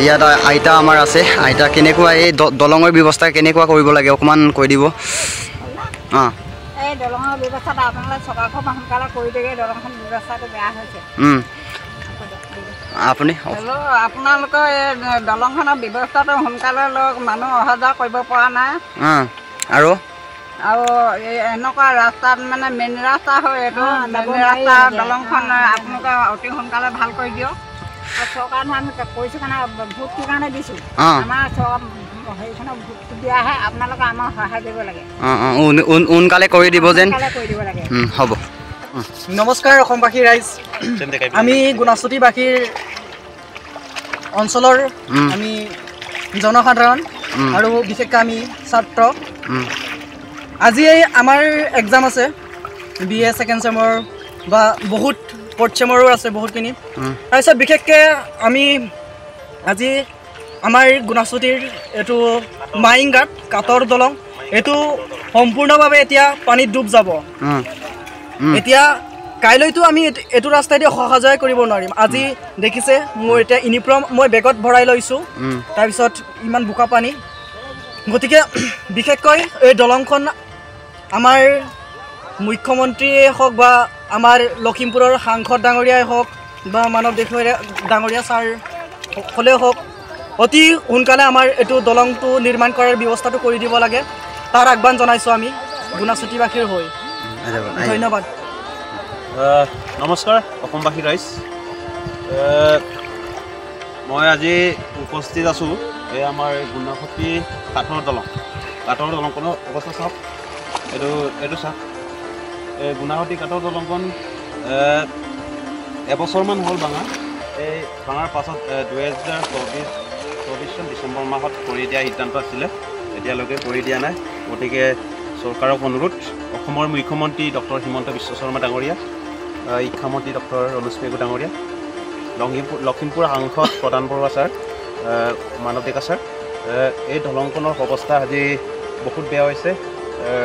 ইয়াত আইতা আমাৰ আছে আইতা কেনেকুৱা এই দলঙৰ ব্যৱস্থা কেনেকুৱা কৰিব লাগে অকমান কৈ দিব এই দলঙৰ ব্যৱস্থাটো আপোনালোকে চৰকাৰখন সোনকালে কৰি দিয়ে দলংখন ব্যৱস্থাটো বেয়া হৈছে আপুনি আপোনালোকৰ এই দলংখনৰ ব্যৱস্থাটো সোনকালে লওক মানুহ অহা যোৱা কৰিব পৰা নাই আৰু এই এনেকুৱা ৰাস্তাত মানে মেইন ৰাস্তা হয় এইটো মেইন ৰাস্তা দলংখন আপোনালোকে অতি সোনকালে ভাল কৰি দিয়ক আৰু চৰকাৰক আমি কৈছোঁ কাৰণে ভোটটোৰ কাৰণে দিছোঁ আমাৰ হেৰিখনৰ ভোটটো দিয়াহে আপোনালোকে আমাক সহায় কৰিব লাগে সোনকালে কৰি দিব যেন কৰি দিব লাগে হ'ব নমস্কাৰ অসমবাসী ৰাইজ আমি গুণাচুতিবাসীৰ অঞ্চলৰ আমি জনসাধাৰণ আৰু বিশেষকৈ আমি ছাত্ৰ আজি আমাৰ এক্সাম আছে BA ছেকেণ্ড চেমৰ বা বহুত ফ'ৰ্থ চেমৰো আছে বহুতখিনি তাৰপিছত বিশেষকৈ আমি আজি আমাৰ গুণাচুতিৰ এইটো মাইংগাত কাটৰ দলং এইটো সম্পূৰ্ণভাৱে এতিয়া পানীত ডুব যাব এতিয়া কাইলৈতো আমি এইটো ৰাস্তাইদি অহা যোৱা কৰিব নোৱাৰিম আজি দেখিছে মোৰ এতিয়া ইউনিফৰ্ম মই বেগত ভৰাই লৈছোঁ তাৰপিছত ইমান বোকা পানী গতিকে বিশেষকৈ এই দলংখন আমাৰ মুখ্যমন্ত্ৰীয়ে হওক বা আমাৰ লখিমপুৰৰ সাংসদ ডাঙৰীয়াই হওক বা মানৱ ডাঙৰীয়া ছাৰ সকলেও হওক অতি সোনকালে আমাৰ এইটো দলংটো নিৰ্মাণ কৰাৰ ব্যৱস্থাটো কৰি দিব লাগে তাৰ আহ্বান জনাইছোঁ আমি গুণাচুতিবাসীৰ হৈ ধন্যবাদ নমস্কাৰ অসমবাসী ৰাইজ মই আজি উপস্থিত আছোঁ এই আমাৰ গুণাসুতি কাঠৰ দলংখনৰ অৱস্থা চাওক এইটো চাওক এই গুণাসুতি কাঠৰ দলংখন এবছৰমান হ'ল এই ভাঙাৰ পাছত 2024 চন ডিচেম্বৰ মাহত কৰি দিয়া সিদ্ধান্ত আছিলে এতিয়ালৈকে কৰি দিয়া নাই গতিকে চৰকাৰক অনুৰোধ অসমৰ মুখ্যমন্ত্ৰী ডক্টৰ হিমন্ত বিশ্ব শৰ্মা ডাঙৰীয়া শিক্ষামন্ত্ৰী ডক্টৰ ৰণোজ পেগু ডাঙৰীয়া লখিমপুৰ সাংসদ প্ৰধান বৰুৱা ছাৰ মানৱ ডেকা ছাৰ এই দলংখনৰ অৱস্থা আজি বহুত বেয়া হৈছে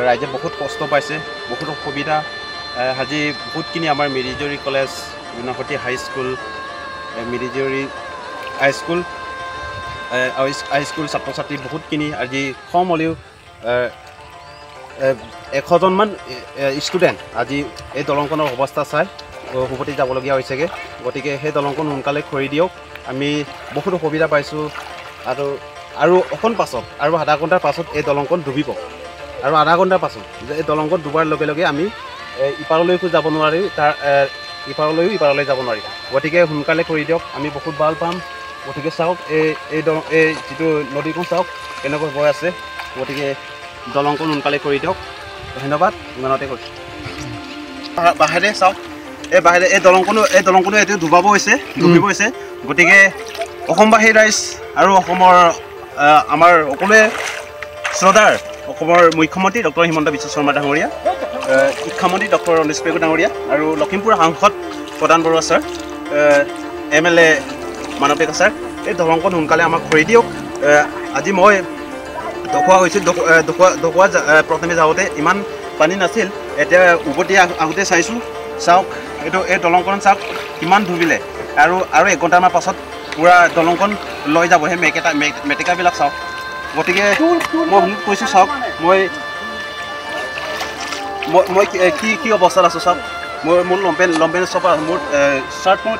ৰাইজে বহুত কষ্ট পাইছে বহুত অসুবিধা আজি বহুতখিনি আমাৰ মিৰিজুৰি কলেজ গুণাসুতি হাইস্কুল মিৰিজুৰি হাইস্কুল ছাত্ৰ ছাত্ৰী বহুতখিনি আজি কম হ'লেও 100জনমান ষ্টুডেণ্ট আজি এই দলংখনৰ অৱস্থা চাই উভতি যাবলগীয়া হৈছেগৈ গতিকে সেই দলংখন সোনকালে কৰি দিয়ক আমি বহুত অসুবিধা পাইছোঁ আৰু অকণ পাছত আৰু আধা ঘণ্টাৰ পাছত এই দলংখন ডুবিব আৰু আধা ঘণ্টাৰ পাছত এই দলংখন ডুবাৰ লগে লগে আমি ইপাৰলৈকো যাব নোৱাৰি ইপাৰলৈও ইপাৰলৈ যাব নোৱাৰিম গতিকে সোনকালে কৰি দিয়ক আমি বহুত ভাল পাম গতিকে চাওক এই যিটো নদীখন চাওক কেনেকৈ বৈ আছে গতিকে দলংখন সোনকালে কৰি দিয়ক ধন্যবাদ ইমানতে কৈছোঁ বাহিৰে চাওক বাহিৰে এই দলংখনো এইটো ডুবিব হৈছে গতিকে অসমবাসী ৰাইজ আৰু অসমৰ আমাৰ সকলোৱে শ্ৰদ্ধাৰ অসমৰ মুখ্যমন্ত্ৰী ডক্টৰ হিমন্ত বিশ্ব শৰ্মা ডাঙৰীয়া শিক্ষামন্ত্ৰী ডক্টৰ ৰণোজ পেগু ডাঙৰীয়া আৰু লখিমপুৰ সাংসদ প্ৰধান বৰুৱা ছাৰ MLA মানৱ ডেকা ছাৰ এই দলংখন সোনকালে আমাক কৰি দিয়ক আজি মই ঢকুৱা প্ৰথমে যাওঁতে ইমান পানী নাছিল এতিয়া উভতি আহোঁতে চাইছোঁ চাওক এই দলংখন চাওক কিমান ডুবিলে আৰু 1 ঘণ্টামান পাছত পূৰা দলংখন লৈ যাব সেই মেটেকাবিলাক চাওক গতিকে মই কৈছোঁ চাওক মই কি অৱস্থাত আছোঁ চাওক মোৰ লম্পেন চব মোৰ শ্বাৰ্ট মোৰ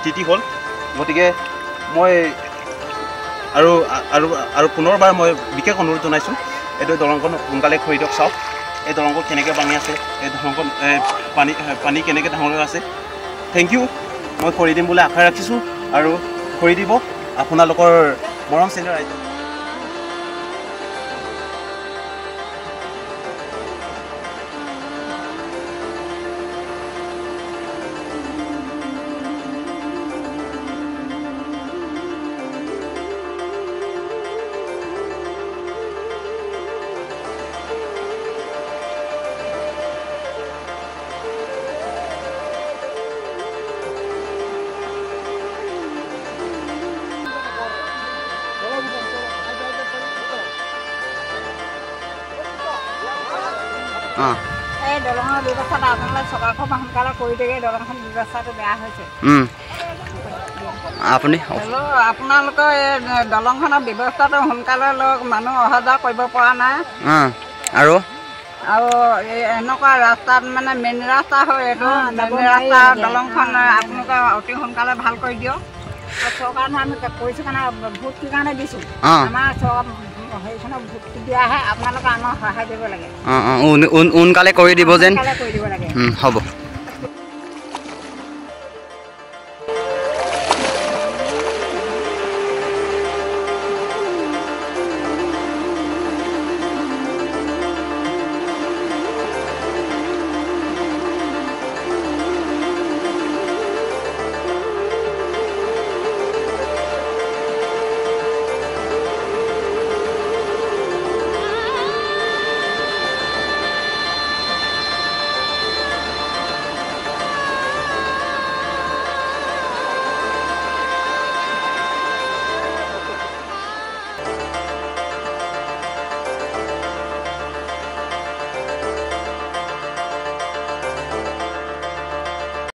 তিতি হ'ল গতিকে মই আৰু পুনৰবাৰ মই বিশেষ অনুৰোধ জনাইছোঁ এইটো দলংখন সোনকালে কৰি দিয়ক চাওক এই দলংখন কেনেকৈ ভাঙি আছে এই দলংখন পানী কেনেকৈ ডাঙৰ আছে থেংক ইউ মই কৰি দিম বুলি আশা ৰাখিছোঁ আৰু কৰি দিব আপোনালোকৰ মৰম চেনেহ ৰাইজ এই দলঙৰ ব্যৱস্থাটো আপোনালোকে চৰকাৰখন সোনকালে কৰি দিয়ে দলংখন ব্যৱস্থাটো বেয়া হৈছে আপুনি হেল্ল' আপোনালোকৰ এই দলংখনৰ ব্যৱস্থাটো সোনকালে লওক মানুহ অহা যোৱা কৰিব পৰা নাই আৰু এই এনেকুৱা ৰাস্তাত মানে মেইন ৰাস্তা হয় এইটো মেইন ৰাস্তা দলংখন আপোনালোকে অতি সোনকালে ভাল কৰি দিয়ক চৰকাৰক আমি কৈছোঁ কাৰণে ভোটটোৰ কাৰণে দিছোঁ আমাৰ হেৰিখনৰ ভোটটো দিয়াহে আপোনালোকে আমাক সহায় দিব লাগে সোনকালে কৰি দিব যেন কৰি দিব লাগে হ'ব